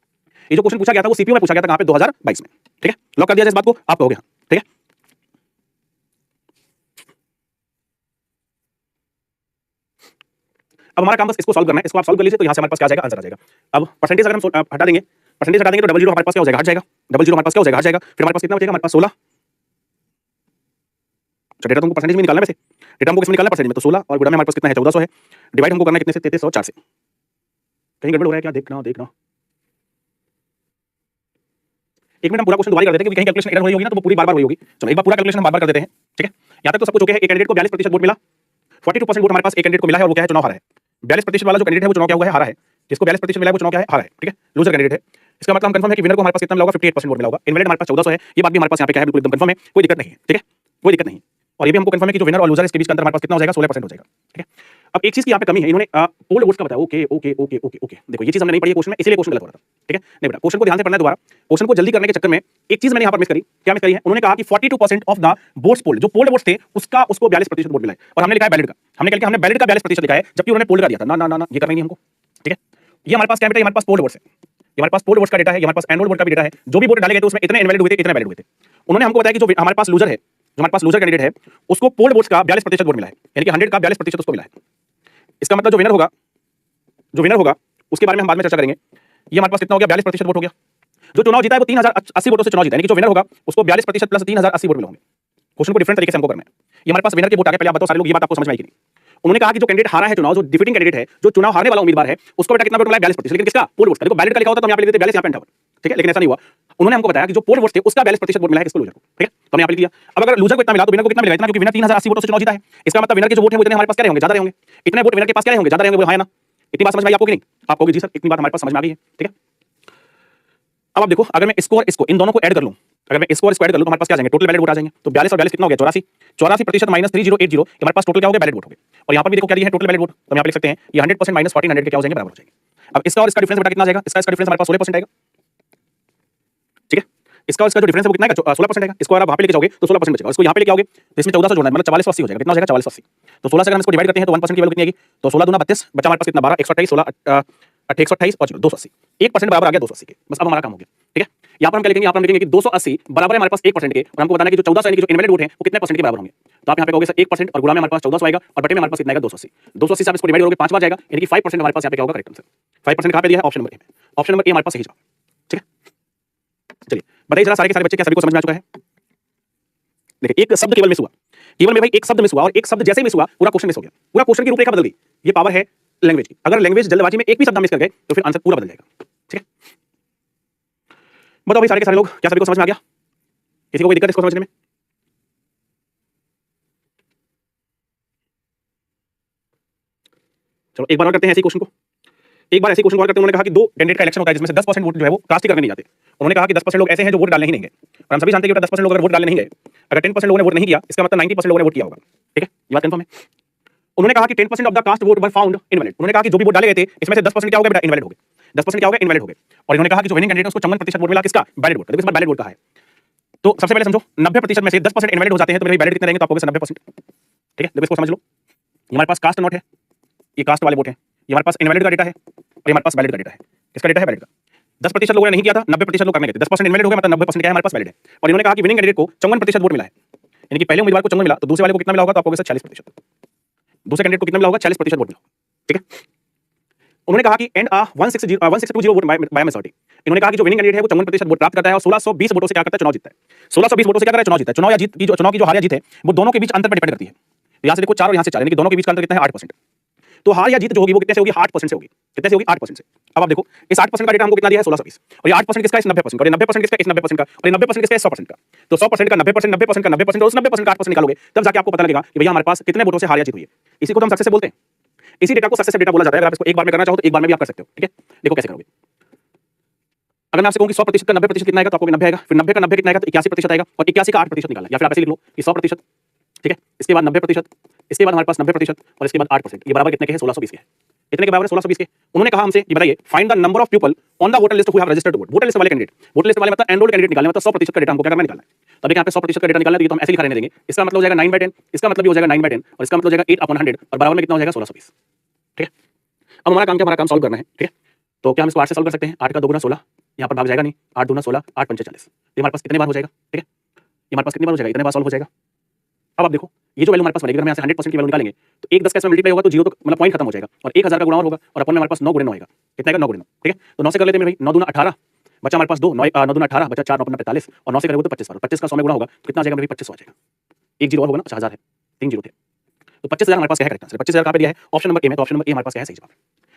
ये जो क्वेश्चन पूछा गया था वो सीपीओ में पूछा गया था, कहां पे 2022 में, ठीक है, लॉक कर दिया जाए इस बात को, आप कहोगे, ठीक है। अब हमारा काम बस इसको सॉल्व करना है, इसको आप सॉल्व कर लीजिए तो यहाँ से हमारे पास क्या आ जाएगा, आंसर आ जाएगा। अब परसेंटेज अगर हम हटा देंगे, परसेंटेज हटा देंगे तो डबल जीरो हमारे पास क्या हो जाएगा, हट जाएगा, डबल जीरो हमारे पास क्या हो जाएगा, हट जाएगा, फिर हमारे पास कितना बचेगा, हमारे पास 16। अच्छा डेटा तुमको परसेंटेज में निकालना है, वैसे डेटा हमको किसमें निकालना है, परसेंटेज में, तो 16 और गुणा में हमारे पास कितना है 1400 है, डिवाइड हमको करना है कितने से, 3304 से। कहीं गड़बड़ हो रहा है क्या, देखना देखना, एक मिनट हम पूरा क्वेश्चन दोबारा कर देते हैं कि कहीं कैलकुलेशन एरर हो रही होगी ना तो वो पूरी बार-बार हुई होगी। चलो एक बार पूरा कैलकुलेशन हम बार-बार कर देते हैं, ठीक है। यहाँ तक तो सब कुछ ओके है, एक कैंडिडेट को 42% वोट मिला, 42% वोट हमारे पास एक कैंडिडेट को मिला है और वो क्या है, चुनाव हारा है। 42% वाला जो कैंडिडेट है वो चुनाव क्या हुआ है, हारा है, जिसको 42% मिला है वो चुनाव क्या है, हारा है, ठीक है, लूजर कैंडिडेट है। इसका मतलब हम कंफर्म है कि विनर को हमारे पास कितना मिला होगा, 58% वोट मिला होगा। इनवैलिड हमारे पास 1400 है, ये बात भी हमारे पास यहाँ पे क्या है, बिल्कुल एकदम कंफर्म है, कोई दिक्कत नहीं है, ठीक है, कोई दिक्कत नहीं। और ये भी हमको कंफर्म है कि जो विनर और लूजर इसके बीच का अंतर हमारे पास कितना हो जाएगा, 16% हो जाएगा, ठीक है। अब एक चीज की यहाँ पे कमी है, इन्होंने पोल्ड वोट्स का बताया, okay okay okay okay okay, देखो ये चीज हमने नहीं पढ़ी है क्वेश्चन में, इसलिए क्वेश्चन गलत हो रहा था, ठीक है। नहीं बेटा क्वेश्चन को ध्यान से पढ़ना है दोबारा, क्वेश्चन को जल्दी करने के चक्कर में एक चीज मैंने यहाँ पर मिस करी, क्या मिस करी है, उन्होंने कहा कि 42% ऑफ द वोट्स पोल्ड, जो पोल्ड वोट्स थे उसको 42% वोट मिला है, और हमने लिखा है वैलिड का, हमने क्या लिखा, हमने वैलिड का 42% लिखा है, जबकि उन्होंने पोल्ड का दिया था। ना ना ना ये करना नहीं हमको, ठीक है। ये हमारे पास क्या बेटा, ये हमारे पास पोल्ड वोट्स है, ये हमारे पास पोल्ड वोट्स का डेटा है, ये हमारे पास एनरोल वोट का भी डेटा है, जो भी वोट डाले गए थे उसमें इतने इनवैलिड हुए थे, इतने वैलिड हुए थे। उन्होंने हमको बताया कि जो हमारे पास लूजर है, जो हमारे पास लूजर कैंडिडेट है उसको पोल्ड वोट्स का 42% वोट मिला है, यानी कि 100 का 42% उसको मिला है। इसका मतलब जो विनर होगा उसके बारे में हम बाद में चर्चा करेंगे। ये हमारे पास कितना हो गया, 42% वोट हो गया। जो चुनाव जीता है वो 3080 वोटों से चुनाव जीता है, यानी कि जो विनर होगा उसको 42% प्लस 3080 वोट मिले होंगे। क्वेश्चन को डिफरेंट तरीके से हमको करना है। ये हमारे पास विनर के वोट आ गए, पहले आप बताओ सारे लोग, ये बात आपको समझ में आई कि नहीं। उन्होंने कहा कि जो कैंडिडेट हारा है चुनाव, जो डिफीटिंग कैंडिडेट है, जो चुनाव हारने वाला उम्मीदवार है, उसको बेटा कितना वोट मिला है, 42%, लेकिन किसका, पोल वोट का। देखो बैलेट का लिखा होता तो हम यहाँ पे लिख देते 42, यहाँ पे 58, ठीक है, लेकिन ऐसा नहीं हुआ। उन्होंने हमको बताया कि जो पोल वोट थे उसका 42% वोट मिला है किसको, लूजर को, ठीक है, तो हमने यहाँ पे लिख दिया। अब अगर लूजर को इतना मिला तो विनर को कितना मिलेगा, इतना, क्योंकि विनर 3080 वोटों से चुनाव जीता है। इसका मतलब विनर के जो वोट है वो इतने हमारे पास क्या होंगे, ज्यादा होंगे, इतने वोट विनर के पास क्या होंगे, ज्यादा होंगे, हाँ ना। इतनी बात समझ में आई आपको कि नहीं, आपको जी सर इतनी बात हमारे पास समझ में आ गई है, ठीक है। अब आप देखो अगर मैं इसको और इसको इन दोनों को ऐड कर लूं, अगर मैं इसको और इसको ऐड कर लूं तो हमारे पास क्या आ जाएंगे, टोटल वैलिड वोट आ जाएंगे। तो 42 और 42 कितना हो गया, 84% माइनस 3080, हमारे पास टोटल क्या हो गया, वैलिड वोट हो गए। और यहाँ पर भी देखो क्या दिया है, टोटल वैलिड वोट, तो हम यहाँ पे लिख सकते हैं ये 100% माइनस 1400 के क्या हो जाएंगे, बराबर हो जाएंगे। अब इसका और इसका डिफरेंस बेटा कितना आ जाएगा, इसका डिफरेंस हमारे पास 16% आएगा, ठीक है। इसका जो डिफरेंस है वो कितना है? 16% है। इसको अगर आप वहाँ पे लेके जाओगे तो 16% बचेगा, इसको यहाँ पे लेके आओगे तो इसमें 1400 जोड़ना है, मतलब 4480 हो जाएगा। कितना हो जाएगा? 4480। तो 16 से अगर हम इसको डिवाइड करते हैं तो 1% की वैल्यू कितनी आएगी? तो 16 दूना 32, बचा हमारे पास कितना? 12, 128, 16 128 और 280, 1% बराबर आ गया 280 के। बस अब हमारा काम हो गया, ठीक है। यहाँ पर हम क्या लिखेंगे? यहाँ पर हम लिखेंगे कि 280 बराबर है हमारे पास 1% के, और हमको बताना है कि जो 1400 यानी कि जो इनवैलिड वोट है वो कितने परसेंट के बराबर होंगे। तो आप यहाँ पे कहोगे सर 1% और गुणा में हमारे पास 1400 आएगा और बटे में हमारे पास कितना आएगा? 280। 280 से आप इसको डिवाइड करोगे 5 बार जाएगा, यानी कि 5% हमारे पास यहाँ पे क्या होगा? करेक्ट आंसर 5% कहाँ पे दिया है? ऑप्शन नंबर ए में। ऑप्शन नंबर ए हमारे पास सही जवाब, ठीक है। चलिए बताइए जरा सारे के सारे बच्चे क्या सभी को समझ में आ चुका है? देखिए एक शब्द केवल मिस हुआ, केवल में भाई एक शब्द मिस हुआ, और एक शब्द जैसे ही मिस हुआ पूरा क्वेश्चन मिस हो गया, पूरा क्वेश्चन की रूपरेखा बदल गई। ये पावर है लैंग्वेज की। अगर लैंग्वेज जल्दबाजी में एक भी शब्द मिस कर गए तो फिर आंसर पूरा बदल जाएगा, ठीक है। बताओ भाई सारे के सारे लोग क्या सभी को समझ में आ गया? किसी को कोई दिक्कत इसको समझने में? चलो एक बार और करते हैं ऐसे क्वेश्चन को, एक बार ऐसे क्वेश्चन और करते हैं। उन्होंने कहा कि दो कैंडिडेट का इलेक्शन होता है जिसमें से 10% वोट जो है वो कास्ट ही करने नहीं जाते। उन्होंने कहा कि 10% लोग ऐसे हैं जो वोट डालने ही नहीं गए, और हम सभी जानते हैं कि 10% लोग अगर वोट डालने नहीं गए, अगर 10% लोगों ने वोट नहीं किया, इसका मतलब 90% लोगों ने वोट किया होगा, ठीक है। ये बात कंफर्म है। उन्होंने कहा कि 10% of the cast vote were found invalid. उन्होंने कहा कि जो भी वोट डाले गए थे इसमें से 10% क्या हो गया बेटा? इनवैलिड हो गए। 10% क्या हो गया? इनवैलिड हो गए। और इन्होंने कहा कि जो विनिंग कैंडिडेट है उसको 54% वोट मिला, किसका? Valid vote. देखो इस बार वैलिड वोट का है। तो सबसे पहले समझो 90% में से 10% इनवैलिड हो जाते हैं तो मेरे वैलिड कितने रहेंगे? तो आपको 90%, ठीक है। देखो इसको समझ लो, हमारे पास कास्ट नोट है, ये कास्ट वाले वोट है, ये हमारे पास इनवैलिड का डेटा है और ये हमारे पास वैलिड का डेटा है। इसका डेटा है वैलिड का। 10% लोगों ने नहीं किया था, 90% लोग करने गए थे। 10% इनवैलिड हो गया, मतलब 90% क्या है? हमारे पास वैलिड है। और इन्होंने कहा कि विनिंग कैंडिडेट को 54% वोट मिला है, यानी कि पहले उम्मीदवार को 54 मिला तो दूसरे वाले को कितना मिला होगा? तो आपको 46%। दूसरे कैंडिडेट को कितना मिला होगा? 46% वोट मिला, ठीक है। उन्होंने कहा कि एंड 1620 वोट बाय मेजॉरिटी। इन्होंने कहा कि जो विनिंग कैंडिडेट है वो 54% वोट प्राप्त करता है और 1620 वोटों से क्या करता है? चुनाव जीतता है। 1620 वोटों से क्या करता है? चुनाव जीतता है। चुनाव की जो हार या जीत है वो दोनों के बीच अंतर पर डिपेंड करती है। तो यहाँ से देखो 4 और यहाँ से 4, यानी कि दोनों के बीच का अंतर कितना है? 8%। तो हार या जीत जो होगी वो कितने से होगी? 8% से होगी। कितने से होगी? 8% से। अब आप देखो इस 8% का डेटा हमको कितना दिया है? 1620, और ये 8% किसका है? इस 90% का, और ये 90% किसका है? इस 90% का, और ये 90% किसका है? 100% का। तो 100% का 90%, 90% का 90% और उस 90% का 8% निकालोगे तब जाके आपको पता लगेगा कि भैया हमारे पास कितने वोटों से हार या जीत हुई है। इसी को तो हम सक्सेस बोलते हैं। इसी डेटा को सक्सेस डेटा बोला जाता है। अगर आप इसको एक बार में करना चाहो तो एक बार में भी आप कर सकते हो, ठीक है। देखो कैसे करोगे। अगर मैं आपसे कहूं कि 100% का 90% कितना आएगा तो आपको 90 आएगा, फिर 90 का 90 कितना आएगा? तो 81% आएगा, और 81 का 8% निकालना, या फिर आप ऐसे लिख लो कि 100%, ठीक है, इसके बाद 90%, इसके बाद हमारे पास 90% और इसके बाद 8%, ये बराबर कितने के हैं? 1620 के हैं। कितने के बराबर है? 1620 के। उन्होंने कहा हमसे कि बताइए find the number of people on the voter list who have registered vote. Voter list वाले कैंडिडेट, वोटर लिस्ट वाले मतलब एनरोल्ड कैंडिडेट निकालने, मतलब 100% का डेटा हमको क्या करना है? निकालना है। तो देखिए यहाँ पे 100% का डेटा निकालना है, तो ये तो हम ऐसे लिखा रहने देंगे। इसका मतलब हो जाएगा 9/10, इसका मतलब भी हो जाएगा 9/10, और इसका मतलब हो जाएगा 8/100, और बराबर में कितना हो जाएगा? 1620, ठीक है। अब हमारा काम क्या? हमारा काम सॉल्व करना है, ठीक है। तो क्या हम इसको 8 से सॉल्व कर सकते हैं? 8 का 2 गुना 16, यहाँ पर भाग जाएगा नहीं, 8 दूना 16, 8 पंचे 40। ये हमारे पास कितने बार हो जाएगा? ठीक है, ये हमारे पास कितनी बार हो जाएगा? इतने बार सॉल्व हो जाएगा। अब आप देखो ये जो वैल्यू हमारे पास बनेगी, अगर हम यहाँ से 100% की वैल्यू निकालेंगे तो 1 10 का इसमें मल्टीप्लाई होगा तो 0 तो मतलब पॉइंट खत्म हो जाएगा, और 1000 का गुणा और होगा, और अपन में हमारे पास 9 गुणे 9 आएगा। कितना आएगा? 9 गुणे 9, ठीक है। तो 9 से कर लेते हैं भाई, 9 दूना 18, बचा हमारे पास 2, 9 दूना 18, बचा 4, 9 पंजा 45, और 9 से करेंगे तो 25 बार, 25 का 100 में गुणा होगा तो कितना आ जाएगा भाई? 2500 आ जाएगा। एक जीरो और होगा ना, 5000 है, 3 जीरो थे, तो 25000 हमारे पास क्या है? करेक्ट आंसर 25000 कहाँ पे दिया है? ऑप्शन नंबर ए में। तो ऑप्शन नंबर ए हमारे पास क्या है? सही जवाब।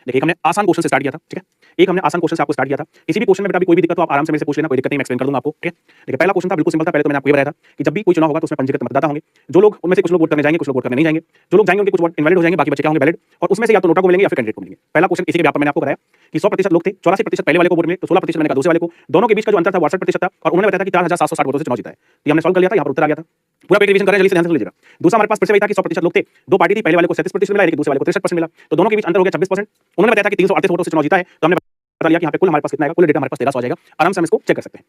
देखिए हमने आसान क्वेश्चन से स्टार्ट किया था, ठीक है। एक हमने आसान क्वेश्चन से आपको स्टार्ट किया था। किसी भी क्वेश्चन में बेटा भी कोई भी दिक्कत तो आप आराम से मेरे से पूछ लेना, कोई दिक्कत नहीं, मैं एक्सप्लेन कर दूंगा आपको, ठीक है। देखिए पहला क्वेश्चन था बिल्कुल सिंपल था। पहले तो मैंने आपको ये बताया था कि जब भी कोई चुनाव होगा तो उसमें पंजीकृत मतदाता होंगे। जो लोग उनमें से कुछ लोग वोट करने जाएंगे, कुछ लोग वोट करने नहीं जाएंगे। जो लोग जाएंगे उनके कुछ वोट इनवैलिड हो जाएंगे, बाकी बचे क्या होंगे? वैलिड। और उसमें से या तो नोटा को मिलेंगे या फिर कैंडिडेट को मिलेंगे। पहला क्वेश्चन इसी के व्यापक मैंने आपको बताया कि 100% लोग थे, 84% पहले वाले को वोट मिले, तो 16% मैंने कहा दूसरे वाले को। दोनों के बीच का जो अंतर था 68% था, और उन्होंने बताया था कि 4760 वोटों से चुनाव जीता है। तो हमने सॉल्व कर लिया था, यहाँ पर उत्तर आ गया था। पूरा पेज रिवीजन करें, जल्दी से ध्यान से लीजिएगा। दूसरा हमारे पास फिर से वही था कि 100% लोग थे, दो पार्टी थी, पहले वाले को 37% मिला, लेकिन दूसरे वाले को 63% मिला, तो दोनों के बीच अंतर हो गया 26%। उन्होंने बताया था कि 338 वोटों से चुनाव जीता है, तो हमने बता लिया कि यहाँ पे कुल हमारे पास कितना आएगा? कुल डेटा हमारे पास 1300 आ जाएगा। आराम से हम इसको चेक कर सकते हैं।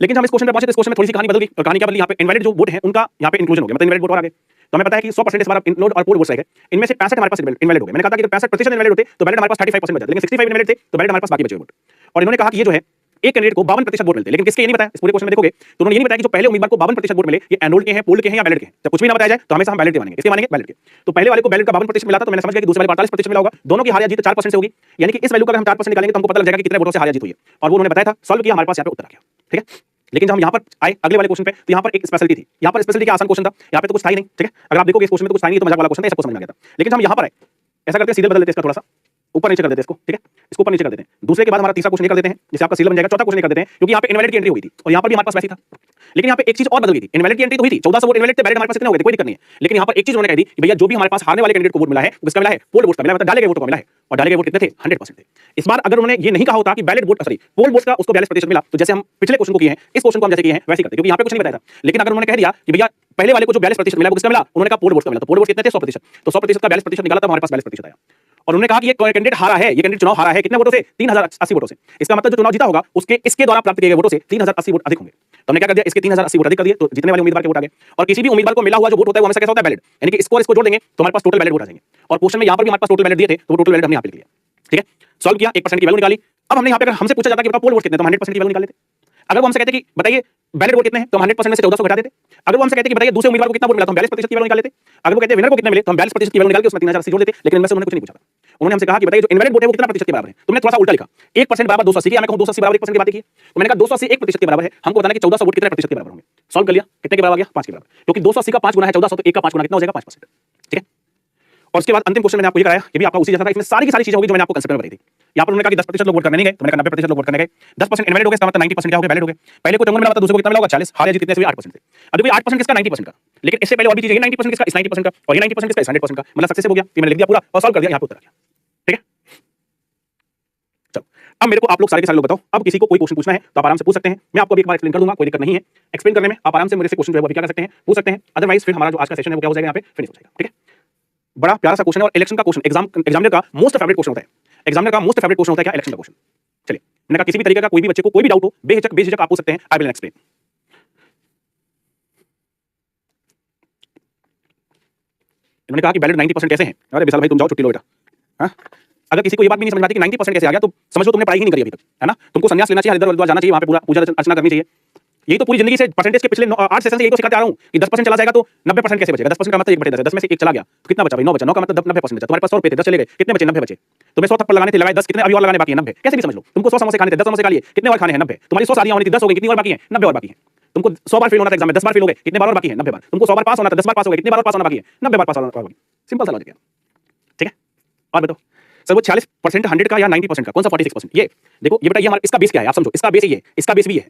लेकिन जब हम इस क्वेश्चन पे पहुंचे तो इस क्वेश्चन में थोड़ी सी कहानी बदल गई, और कहानी क्या बदली? यहाँ पे इनवैलिड जो वोट है उनका यहाँ पे इंक्लूजन हो गया, मतलब इनवैलिड वोट और आ गए। तो हमें पता है कि 100% इस बार इनलोड और पोल वोट्स रह गए, इनमें से 65 हमारे पास इनवैलिड हो गए। मैंने कहा था कि 65% इनवैलिड होते तो वैलिड हमारे पास 35% बच जाते, लेकिन 65 इनवैलिड थे तो वैलिड हमारे पास बाकी बचे वोट। और इन्होंने कहा कि ये जो है एक कैंडिडेट को 52% वोट मिलते हैं, लेकिन किसके ये नहीं बताया। इस पूरे क्वेश्चन में देखोगे तो उन्होंने ये नहीं बताया कि जो पहले उम्मीदवार को 52% वोट मिले ये एनरोल्ड के हैं, पोल्ड के हैं या वैलिड के हैं। जब कुछ भी ना बताया जाए तो हमेशा हम वैलिड के मानेंगे, इसके मानेंगे वैलिड के। तो पहले वाले को वैलिड का 52% मिला था, तो मैंने समझ गया कि दूसरे वाले 48% मिला होगा। दोनों की हार या जीत 4% से होगी, यानी कि इस वैल्यू का अगर हम 4% निकालेंगे तो हमको पता लग जाएगा कि कितने वोटों से हार या जीत हुई है। और वो उन्होंने बताया था, सॉल्व किया, हमारे पास यहाँ पे उत्तर आ गया, ठीक है। लेकिन जब हम यहाँ पर आए अगले वाले क्वेश्चन पे तो यहाँ पर एक स्पेशलिटी थी। यहाँ पर स्पेशलिटी का आसान क्वेश्चन था, यहाँ पे तो कुछ था ही नहीं, ठीक है। अगर आप देखोगे इस क्वेश्चन में तो कुछ था नहीं, तो मजाक वाला क्वेश्चन था, सबको समझ में आ गया था। लेकिन हम यहाँ पर आए, ऐसा करते हैं सीधे बदल देते हैं, इसका थोड़ा सा ऊपर नीचे कर देते हैं इसको, ठीक है। इसको ऊपर नीचे कर देते हैं। दूसरे के बाद हमारा तीसरा क्वेश्चन कर देते हैं, जिससे आपका सीरियल बन जाएगा। चौथा क्वेश्चन कर देते हैं, क्योंकि यहाँ पे इनवैलिड की एंट्री हुई थी और यहाँ पर भी हमारे पास वैसी था। लेकिन यहाँ पे एक चीज और बदल गई थी। इनवैलिड की एंट्री तो हुई थी, 1400 वोट इनवैलिड थे, वैलिड हमारे पास कितने हो गए थे? कोई दिक्कत नहीं है। लेकिन यहाँ पर एक चीज उन्होंने कह दी कि भैया जो भी हमारे पास हारने वाले कैंडिडेट को वोट मिला है उसका मिला है पोल वोट का मिला है, मतलब डाले गए वोट का मिला है। और डाले गए वोट कितने थे? 100% थे। इस बार अगर उन्होंने ये नहीं कहा होता कि valid vote sorry poll vote का उसको 42% मिला, तो जैसे हम पिछले क्वेश्चन को किए हैं इस क्वेश्चन को हम जैसे किए हैं वैसे करते, क्योंकि यहाँ पे कुछ नहीं बताया था। लेकिन अगर उन्होंने कह दिया कि भैया पहले वाले को जो 42% मिला वो किसका मिला, उन्होंने कहा पोल वोट का मिला, तो पोल वोट कितने थे? 100%। तो 100% का 42% निकाला तो हमारे पास 42% आया। और उन्होंने कहा कि ये कैंडिडेट हारा है, ये कैंडिडेट चुनाव हारा है कितने वोटों से? 3080 वोटों से। इसका मतलब जो चुनाव जीता होगा उसके इसके द्वारा प्राप्त किए गए वोटों से 3080 वोट अधिक होंगे। तो हमने क्या कर दिया, इसके 3080 वोट अधिक कर दिए, तो जीतने वाले उम्मीदवार के वोट आ गए। और किसी भी उम्मीदवार को मिला हुआ जो वोट होता है वो हमेशा कैसा होता है? बैलेट, यानी कि इसको जोड़ देंगे तो हमारे पास टोटल बैलेट वोट आ जाएंगे। और क्वेश्चन में यहाँ पर भी हमारे पास टोटल बैलेट दिए थे, तो टोटल बैलेट हमने यहाँ पे लिख लिया। ठीक है, सॉल्व किया, 1% की वैल्यू निकाली। अब हमने यहाँ पे अगर हमसे पूछा जाता कि पोल वोट कितने, तो हम 100% की वैल्यू निकाल लेते। अगर वो हमसे कहते कि बताइए बैलेट वोट कितने हैं, तो हम 100% में से 1400 घटा देते। अगर वो हमसे कहते कि बताइए दूसरे उम्मीदवार को कितना वोट मिला, तो हम 42% की वैल्यू निकाल लेते। अगर वो कहते विनर को कितने मिले, तो हम 42% की वैल्यू निकाल के उसमें 3080 जोड़ देते। लेकिन इनमें से उन्होंने कुछ नहीं पूछा था। उन्होंने हमसे कहा कि बताइए जो इनवैलिड वोट है वो कितना प्रतिशत के बराबर है। तुमने थोड़ा सा उल्टा लिखा, 1% बराबर 280 की, मैं कहूं 280 बराबर 1% की बात की। तो मैंने कहा 280 1% के बराबर है, हमको बताना कि 1400 वोट कितने प्रतिशत के बराबर होंगे। सॉल्व कर लिया, कितने के बराबर आ गया? 5 के बराबर, क्योंकि 280 का 5 गुना है 1400, तो 1 का 5 गुना कितना हो जाएगा? 5%। ठीक है, और उसके बाद अंतिम क्वेश्चन मैंने आपको ये कराया, ये भी आपका उसी जैसा था। इसमें सारी की सारी चीजें होगी जो मैंने आपको कंसेप्ट में बताई थी। यहाँ पर उन्होंने कहा कि 10% लोग वोट करने नहीं गए, तो मैंने कहा 90% लोग वोट करने गए। 10% इनवैलिड हो गए, इसका मतलब 90% क्या हो गया? वैलिड हो गए। पहले को 54 मिला था, दूसरे को कितना मिला होगा? 40। हारे जीत कितने से? 8% से। अब देखो 8% किसका? 90% का। लेकिन इससे पहले और भी चीजें, 90% किसका? इस 90% का, और ये 90% किसका? इस 100% का। मतलब सक्सेस हो गया, मैंने लिख दिया पूरा और सॉल्व कर दिया, यहाँ पे उत्तर आ गया। ठीक है, चलो अब मेरे को आप लोग सारे के सारे लोग बताओ, अब किसी को कोई क्वेश्चन पूछना है तो आप आराम से पूछ सकते हैं। मैं आपको अभी एक बार एक्सप्लेन कर दूंगा, कोई दिक्कत नहीं है। एक्सप्लेन करने में आप आराम से मेरे से क्वेश्चन जो है वो भी क्या कर सकते हैं? पूछ सकते हैं। अदरवाइज फिर हमारा जो आज का सेशन है वो क्या हो जाएगा? यहाँ पे फिनिश हो जाएगा। ठीक है, बड़ा प्यारा सा क्वेश्चन है और इलेक्शन का क्वेश्चन, एग्जामिनर का मोस्ट फेवरेट क्वेश्चन होता है। एग्जामिनर का मोस्ट फेवरेट क्वेश्चन होता है क्या? इलेक्शन का क्वेश्चन। चलिए, मैंने कहा किसी भी तरीके का कोई भी बच्चे को कोई भी डाउट हो, बेझिझक आप पूछ सकते हैं। I will explain. इन्होंने कहा कि बैलेट 90% कैसे हैं? अरे विशाल भाई तुम जाओ छुट्टी लो बेटा। हाँ, अगर किसी को ये बात भी नहीं समझ में आती कि 90% कैसे आ गया, तो समझ लो तुमने पढ़ाई ही नहीं करी अभी तक, है ना? तुमको संन्यास लेना चाहिए, हरिद्वार जाना चाहिए, वहां पे पूरा पूजा अर्चना करनी चाहिए। यही तो पूरी जिंदगी से परसेंटेज के पिछले 8 सेशन से यही तो सिखाते आ रहा हूं कि 10% चला जाएगा तो 90% कैसे बचेगा? 10% का मतलब 1/10 है, 10 में से 1 चला गया तो कितना बचा भाई? 9 बचा। 9 का मतलब 90% बचा। तुम्हारे पास 100 रुपए थे, 10 चले गए, कितने बचे? 90 बचे। तुम्हें 100 थप्पड़ लगाने थे, लगाए 10, कितने अभी और लगाने बाकी है? 90। कैसे भी समझ लो। तुमको 100 समोसे खाने थे, 10 समोसे खा लिए, कितने और खाने हैं? 90। तुम्हारी 100 शादियां होनी थी, 10 हो गई, कितनी और बाकी है? 90 और बाकी है। तुमको 100 बार फेल होना था एग्जाम में, 10 बार फेल हो गए, कितने बार और बाकी है? 90 बार। तुमको 100 बार पास होना था, 10 बार पास हो गए, कितने बार और पास होना बाकी है? 90 बार पास होना बाकी। सिंपल सा लॉजिक है। ठीक है, और बताओ सर वो 40% 100 का या 90% का, कौन सा 46%? ये देखो, ये बेटा ये हमारा इसका बेस क्या है आप समझो। इसका बेस ये है, इसका बेस भी ये है,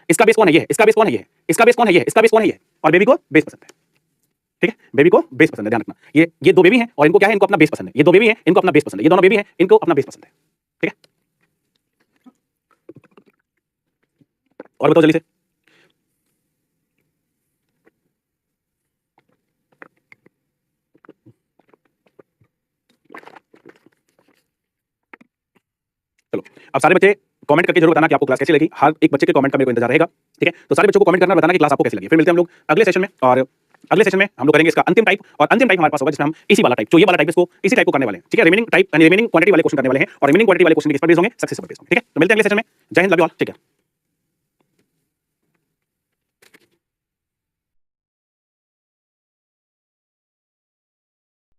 इसका बेस कौन है? ये। इसका बेस कौन है? ये। इसका बेस कौन है? ये। इसका बेस कौन है? ये। और बेबी को बेस पसंद है। ठीक है, बेबी को बेस पसंद है, ध्यान रखना। ये दो बेबी हैं और इनको क्या है? इनको अपना बेस पसंद है। ये दो बेबी हैं, इनको अपना बेस पसंद है। ये दोनों बेबी हैं, इनको अपना बेस पसंद है। ठीक है, और बताओ जल्दी से। चलो अब सारे बच्चे कमेंट करके जरूर बताना कि आपको क्लास कैसी लगी। हर एक बच्चे के कमेंट का मेरे को इंतजार रहेगा। ठीक है, तो सारे बच्चों को कमेंट करना, बताना कि क्लास आपको कैसी लगी। फिर मिलते हैं हम लोग अगले सेशन में, और अगले सेशन में हम लोग करेंगे इसका अंतिम टाइप, और अंतिम टाइप हमारे पास होगा जिसमें हम इसी वाला टाइप, जो ये वाला टाइप, इसको इसी टाइप को करने वाले हैं। ठीक है, रिमेनिंग टाइप, रिमेनिंग क्वांटिटी वाले क्वेश्चन करने वाले हैं, और रिमेनिंग क्वांटिटी वाले क्वेश्चन किस पर बेस होंगे? सक्सेस पर बेस होंगे। ठीक है, तो मिलते हैं अगले सेशन में। जय हिंद, लव यू ऑल, ठीक है।